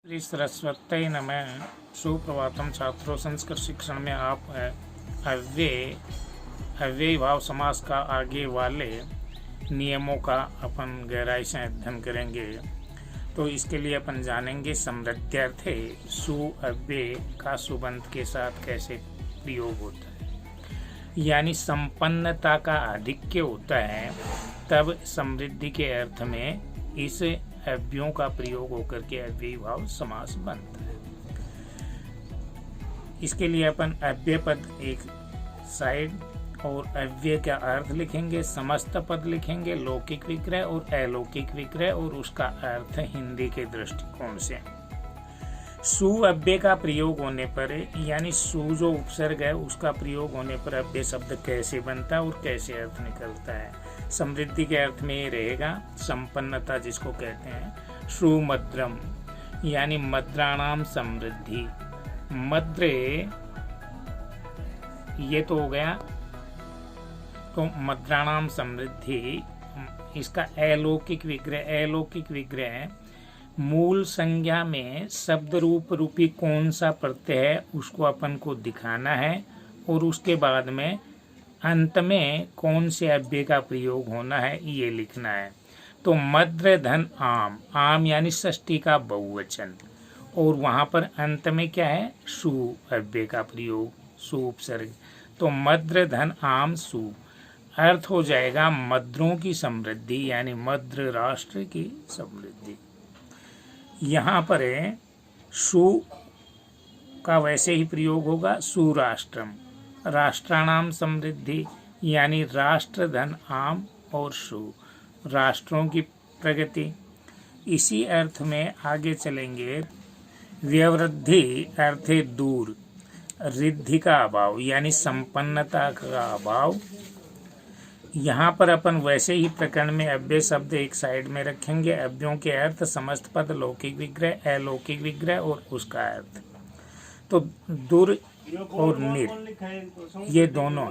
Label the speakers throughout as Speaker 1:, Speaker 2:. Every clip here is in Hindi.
Speaker 1: श्री सरस्वती नमः। सुप्रभातम छात्रों। संस्कृत शिक्षण में आप अव्ययी भाव समास का आगे वाले नियमों का अपन गहराई से अध्ययन करेंगे। तो इसके लिए अपन जानेंगे समृद्ध्यर्थे सु अव्यय का सुबंध के साथ कैसे प्रयोग होता है, यानी संपन्नता का आधिक्य होता है तब समृद्धि के अर्थ में इस अव्ययों का प्रयोग होकर के अव्ययी भाव समास बनता है। इसके लिए अपन अव्यय पद एक साइड और अव्यय का अर्थ लिखेंगे, समस्त पद लिखेंगे, लौकिक विग्रह और अलौकिक विग्रह और उसका अर्थ हिंदी के दृष्टिकोण से। सु अव्यय का प्रयोग होने पर, यानी सु जो उपसर्ग है उसका प्रयोग होने पर अव्यय शब्द कैसे बनता है और कैसे अर्थ निकलता है। समृद्धि के अर्थ में ये रहेगा संपन्नता, जिसको कहते हैं सुमद्रम, यानी मद्राणाम समृद्धि। मद्रे ये तो हो गया, तो मद्राणाम समृद्धि। इसका अलौकिक विग्रह मूल संज्ञा में शब्द रूपी कौन सा प्रत्यय है उसको अपन को दिखाना है और उसके बाद में अंत में कौन से अव्यय का प्रयोग होना है ये लिखना है। तो मद्र धन आम, आम यानी षष्ठी का बहुवचन, और वहां पर अंत में क्या है, सु अव्यय का प्रयोग, सु उपसर्ग। तो मद्र धन आम सु, अर्थ हो जाएगा मद्रों की समृद्धि, यानी मद्र राष्ट्र की समृद्धि। यहाँ पर सु का वैसे ही प्रयोग होगा सुराष्ट्रम, राष्ट्राणाम समृद्धि, यानी राष्ट्र धन आम और सु, राष्ट्रों की प्रगति। इसी अर्थ में आगे चलेंगे। व्यवृद्धि अर्थे दूर, रिद्धि का अभाव यानी संपन्नता का अभाव। यहाँ पर अपन वैसे ही प्रकरण में अव्यय शब्द एक साइड में रखेंगे। अव्ययों के अर्थ समस्त पद, लौकिक विग्रह, अलौकिक विग्रह और उसका अर्थ। तो दूर और निर ये दोनों,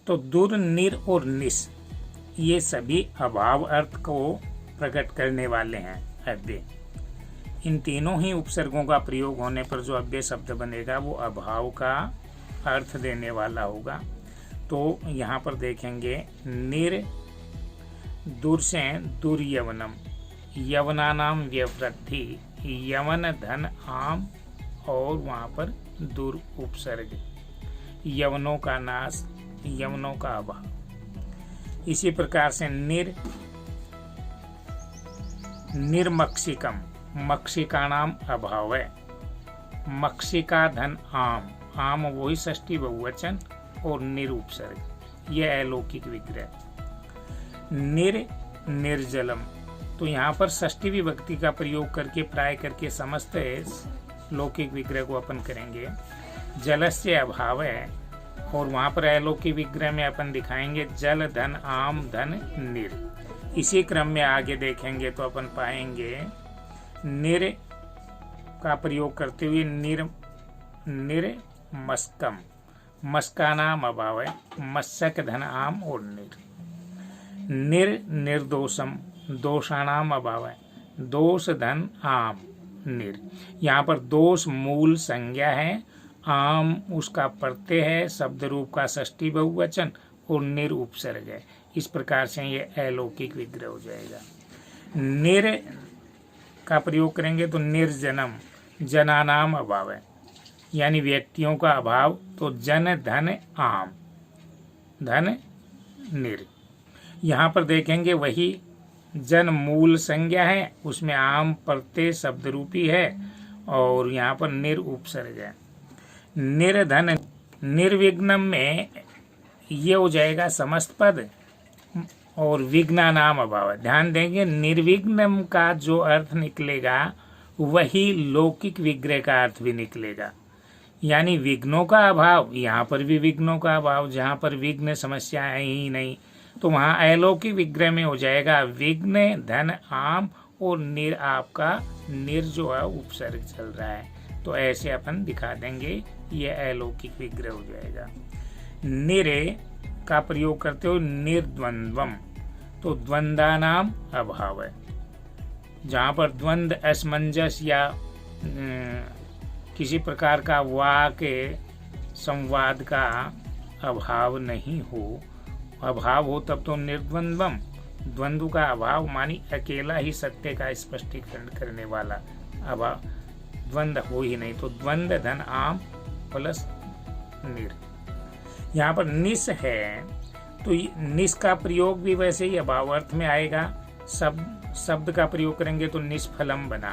Speaker 1: तो दूर, निर और निस ये सभी अभाव अर्थ को प्रकट करने वाले हैं अव्यय। इन तीनों ही उपसर्गों का प्रयोग होने पर जो अव्यय शब्द बनेगा वो अभाव का अर्थ देने वाला होगा। तो यहाँ पर देखेंगे निर, दूर से दुर्यवनम, यवनानाम व्यवृद्धि, यवन धन आम और वहाँ पर दूर उपसर्ग, यवनों का नाश, यवनों का अभाव। इसी प्रकार से निर्मक्षिकम, मक्षिकाणाम अभाव है, मक्षिका धन आम, आम वही षष्ठी बहुवचन और निरुपसर्ग, यह अलौकिक विग्रह। निर्जलम, तो यहाँ पर षष्ठी विभक्ति का प्रयोग करके प्राय करके समस्त लौकिक विग्रह को अपन करेंगे। जलस्य अभाव है और वहाँ पर अलौकिक विग्रह में अपन दिखाएंगे जल धन आम धन निर। इसी क्रम में आगे देखेंगे तो अपन पाएंगे निर का प्रयोग करते हुए निर्मस्कम, मस्कानाम अभाव है, मस्सक धन आम और निर्दोषम, दोषाणाम अभाव है, दोष धन आम निर। यहाँ पर दोष मूल संज्ञा है, आम उसका प्रत्यय है, शब्द रूप का षष्ठी बहुवचन और निर उपसर्ग है। इस प्रकार से ये अलौकिक विग्रह हो जाएगा। निर का प्रयोग करेंगे तो निर्जनम, जनानाम अभाव है, यानी व्यक्तियों का अभाव। तो जन धन आम, धन निर। यहाँ पर देखेंगे वही जन मूल संज्ञा है, उसमें आम प्रत्यय शब्द रूपी है और यहाँ पर निर उपसर्ग है। निर्धन, निर्विघ्नम में ये हो जाएगा समस्त पद और विघ्ना नाम अभाव है। ध्यान देंगे निर्विघ्नम का जो अर्थ निकलेगा वही लौकिक विग्रह का अर्थ भी निकलेगा, यानी विघ्नों का अभाव। यहाँ पर भी विघ्नों का अभाव, जहाँ पर विघ्न समस्या है ही नहीं, तो वहाँ अलौकिक विग्रह में हो जाएगा विघ्न धन आम और निर, आपका निर जो है उपसर्ग चल रहा है। तो ऐसे अपन दिखा देंगे, ये अलौकिक विग्रह हो जाएगा। निरे का प्रयोग करते हो निर्द्वंद्वम, तो द्वंद्वानाम अभाव है, जहाँ पर द्वंद्व, असमंजस या किसी प्रकार का वाक्य संवाद का अभाव नहीं हो, अभाव हो तब तो निर्द्वंद्वम, द्वंद्व का अभाव मानी अकेला ही सत्य का स्पष्टीकरण करने वाला, अभाव द्वंद्व हो ही नहीं, तो द्वंद्व धन आम प्लस निर। यहाँ पर निस है तो निस का प्रयोग भी वैसे ही अभाव अर्थ में आएगा। शब्द का प्रयोग करेंगे तो निष्फलम बना,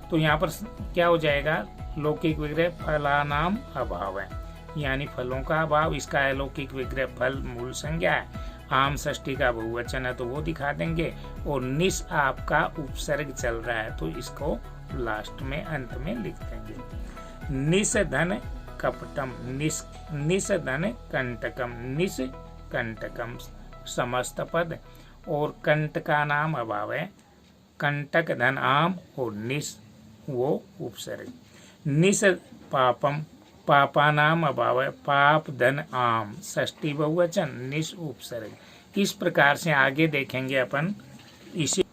Speaker 1: तो यहाँ पर क्या हो जाएगा, लौकिक विग्रह फलानाम अभाव है, यानी फलों का अभाव। इसका अलौकिक विग्रह फल मूल संज्ञा है, आम षष्ठी का बहुवचन है तो वो दिखा देंगे, और निस आपका उपसर्ग चल रहा है तो इसको लास्ट में अंत में लिख देंगे। निस धन कपटम, निस धन कंटकम, निस कंटकम समस्त पद, और कंट का नाम अभाव है, कंटक धन आम और निस वो उपसर्ग। निस पापम, पापा नाम अभाव है, पाप धन आम षष्ठी बहुवचन, निस उपसर्ग। इस प्रकार से आगे देखेंगे अपन। इसी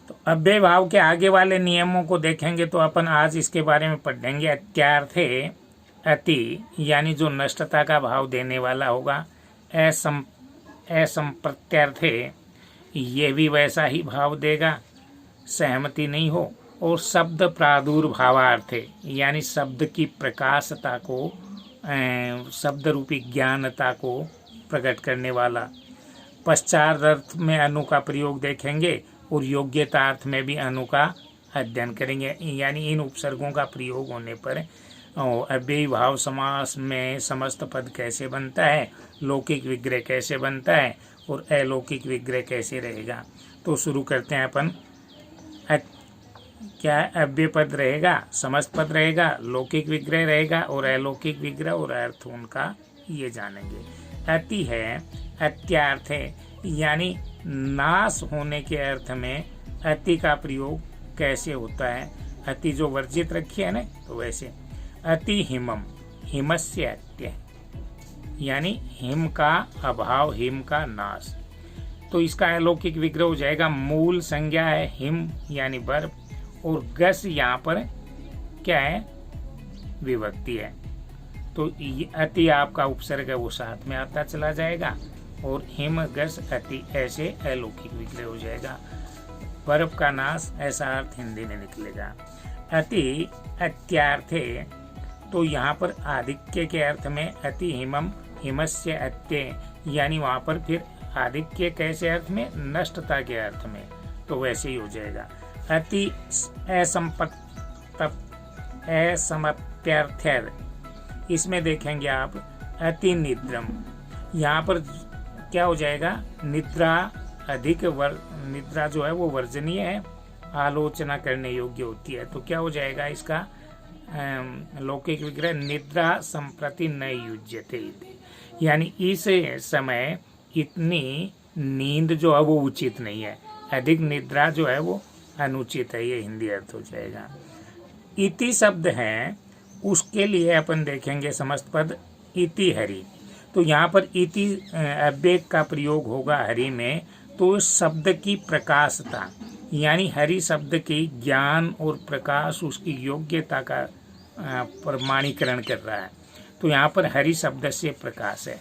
Speaker 1: तो अव्यय भाव के आगे वाले नियमों को देखेंगे तो अपन आज इसके बारे में पढ़ेंगे। अत्यार्थे अति, यानी जो नष्टता का भाव देने वाला होगा। असंप्रत्यर्थे, ये भी वैसा ही भाव देगा, सहमति नहीं हो। और शब्द प्रादुर्भावार्थे, यानी शब्द की प्रकाशता को, शब्द रूपी ज्ञानता को प्रकट करने वाला। पश्चात अर्थ में अनु का प्रयोग देखेंगे और योग्यता अर्थ में भी अनु का अध्ययन करेंगे, यानी इन उपसर्गों का प्रयोग होने पर अव्ययी भाव समास में समस्त पद कैसे बनता है, लौकिक विग्रह कैसे बनता है और अलौकिक विग्रह कैसे रहेगा। तो शुरू करते हैं अपन। क्या अव्यय पद रहेगा, समस्त पद रहेगा, लौकिक विग्रह रहेगा और अलौकिक विग्रह, और अर्थ उनका ये जानेंगे। अति है, अत्यार्थ है, यानी नाश होने के अर्थ में अति का प्रयोग कैसे होता है। अति जो वर्जित रखी है ना, तो वैसे। अति हिमम, हिमस्य अत्य, यानी हिम का अभाव, हिम का नाश। तो इसका अलौकिक विग्रह हो जाएगा, मूल संज्ञा है हिम यानी बर्फ, और गस यहाँ पर क्या है, विभक्ति है। तो अति आपका उपसर्ग है वो साथ में आता चला जाएगा, और हिम गस अति ऐसे अलौकिक विग्रह हो जाएगा। बर्फ का नाश ऐसा अर्थ हिंदी में निकलेगा। अति अत्यार्थे, तो यहाँ पर आधिक्य के अर्थ में अति हिमम, हिमस्य अत्य, यानी वहाँ पर फिर आधिक्य कैसे अर्थ में, नष्टता के अर्थ में, तो वैसे ही हो जाएगा। अति असमप्यर्थर, इसमें देखेंगे आप अति निद्रम, यहाँ पर क्या हो जाएगा, निद्रा अधिक निद्रा जो है वो वर्जनीय है, आलोचना करने योग्य होती है। तो क्या हो जाएगा इसका लौकिक विग्रह, निद्रा संप्रति न युज्यते, यानी इस समय इतनी नींद जो है वो उचित नहीं है, अधिक निद्रा जो है वो अनुचित है, ये हिंदी अर्थ हो जाएगा। इति शब्द है, उसके लिए अपन देखेंगे समस्त पद इति हरि। तो यहाँ पर इति अव्यय का प्रयोग होगा हरि में, तो शब्द की प्रकाशता, यानी हरि शब्द की ज्ञान और प्रकाश, उसकी योग्यता का प्रमाणीकरण कर रहा है। तो यहाँ पर हरि शब्द से प्रकाश है,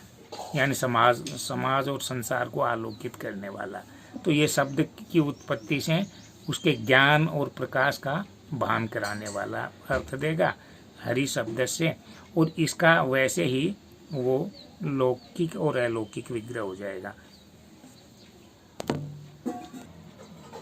Speaker 1: यानी समाज और संसार को आलोकित करने वाला। तो ये शब्द की उत्पत्ति से उसके ज्ञान और प्रकाश का भान कराने वाला अर्थ देगा हरि शब्द से, और इसका वैसे ही वो लौकिक और अलौकिक विग्रह हो जाएगा।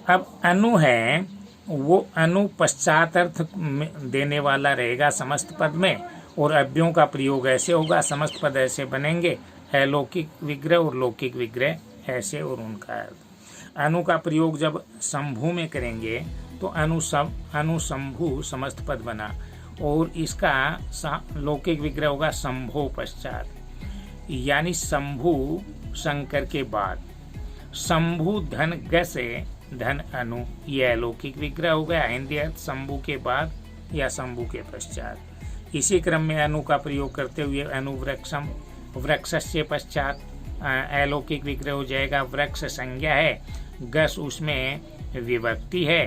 Speaker 1: अब अनु है, वो अनु पश्चात अर्थ देने वाला रहेगा समस्त पद में, और अव्ययों का प्रयोग ऐसे होगा, समस्त पद ऐसे बनेंगे, अलौकिक विग्रह और लौकिक विग्रह ऐसे, और उनका अर्थ। अनु का प्रयोग जब शंभु में करेंगे तो अनुशंभु समस्त पद बना, और इसका लौकिक विग्रह होगा शंभो पश्चात, यानी शंभु शंकर के बाद। शंभु धन गसे धन अनु, यह अलौकिक विग्रह हो गया, हिंदी अर्थ शंभु के बाद या शंभु के पश्चात। इसी क्रम में अनु का प्रयोग करते हुए अनुवृक्षम, वृक्ष से पश्चात अलौकिक विग्रह हो जाएगा, वृक्ष संज्ञा है, गस उसमें विभक्ति है,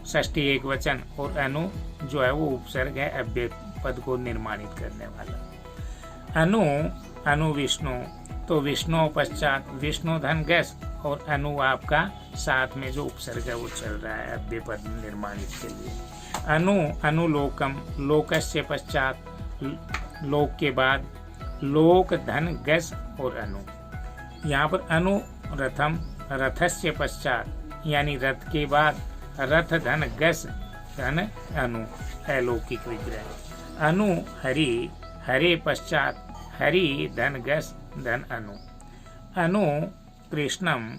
Speaker 1: षष्ठी एक वचन, और अनु जो है वो उपसर्ग है अव्यय पद को निर्माणित करने वाला। अनु, अनु विष्णु, तो विष्णु पश्चात विष्णु धन गस, और अनु आपका साथ में जो उपसर्ग है वो चल रहा है अव्यय पद निर्माणित के लिए। अनु, अनुलोकम, लोकस्य पश्चात लोक के बाद लोक धन गस और अनु। यहाँ पर अनु रथम, रथस्य पश्चात यानी रथ के बाद रथ धन गस धन अनु, अलौकिक विग्रह। अनु हरि, हरे पश्चात हरि धन गस धन अनु। अनु कृष्णम,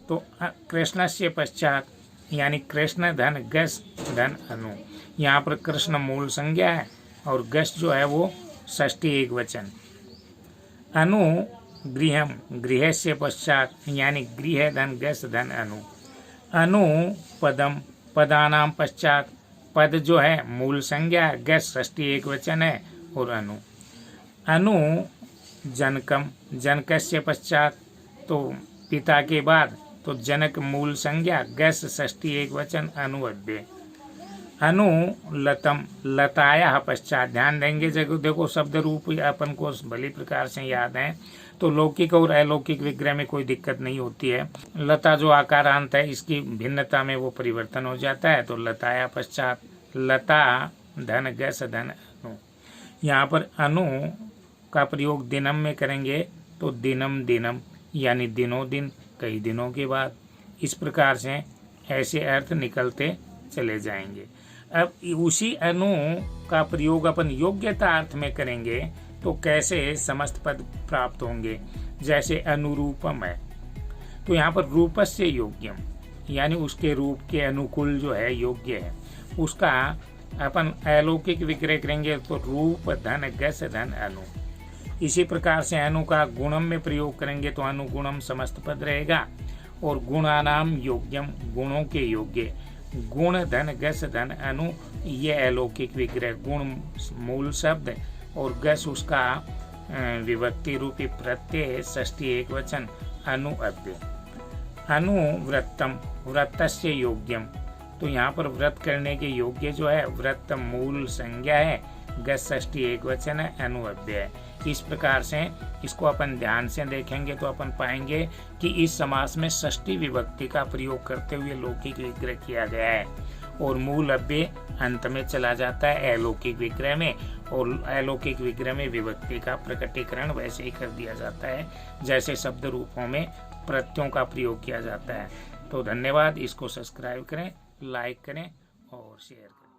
Speaker 1: तो कृष्णस्य पश्चात यानी कृष्ण धन गस धन अनु। यहाँ पर कृष्ण मूल संज्ञा है और गस जो है वो षष्ठी एक वचन। अनु गृहम, गृहस्य पश्चात यानी गृह धन गस धन अनु। अनु पदम, पदानाम पश्चात पद जो है मूल संज्ञा है, गस षष्ठी एक वचन है और अनु। अनु जनकम, जनकस्य पश्चात तो पिता के बाद तो जनक मूल संज्ञा, गस षष्ठी एक वचन, अनु अव्यय। अनु लतम, लताया पश्चात, ध्यान देंगे जब देखो शब्द रूप अपन को भली प्रकार से याद है तो लौकिक और अलौकिक विग्रह में कोई दिक्कत नहीं होती है। लता जो आकारांत है इसकी भिन्नता में वो परिवर्तन हो जाता है, तो लताया पश्चात लता धन गस धन अनु। यहाँ पर अनु का प्रयोग दिनम में करेंगे तो दिनम दिनम यानी दिनों दिन, कई दिनों के बाद। इस प्रकार से ऐसे अर्थ निकलते चले जाएंगे। अब उसी अनु का प्रयोग अपन योग्यता अर्थ में करेंगे तो कैसे समस्त पद प्राप्त होंगे। जैसे अनुरूपम है तो यहाँ पर रूपस्य योग्यम यानी उसके रूप के अनुकूल जो है योग्य है, उसका अपन अलौकिक विग्रह करेंगे तो रूप धन गस धन अनु। इसी प्रकार से अनु का गुणम में प्रयोग करेंगे तो अनुगुणम समस्त पद रहेगा, और गुणानाम योग्यम, गुणों के योग्य, गुण धन गस धन अनु, ये अलौकिक विग्रह। गुण मूल शब्द और गस उसका विभक्ति रूपी प्रत्यय, षष्ठी एक वचन, अनु अव्यय। अनु व्रतम, व्रतस्य योग्यम, तो यहाँ पर व्रत करने के योग्य जो है व्रत मूल संज्ञा है, गस षष्ठी एक वचन है, अनु अव्यय है। इस प्रकार से इसको अपन ध्यान से देखेंगे तो अपन पाएंगे कि इस समास में षष्ठी विभक्ति का प्रयोग करते हुए लौकिक विग्रह किया गया है, और मूल अव्यय अंत में चला जाता है अलौकिक विग्रह में, और अलौकिक विग्रह में विभक्ति का प्रकटीकरण वैसे ही कर दिया जाता है जैसे शब्द रूपों में प्रत्ययों का प्रयोग किया जाता है। तो धन्यवाद, इसको सब्सक्राइब करें, लाइक करें और शेयर करें।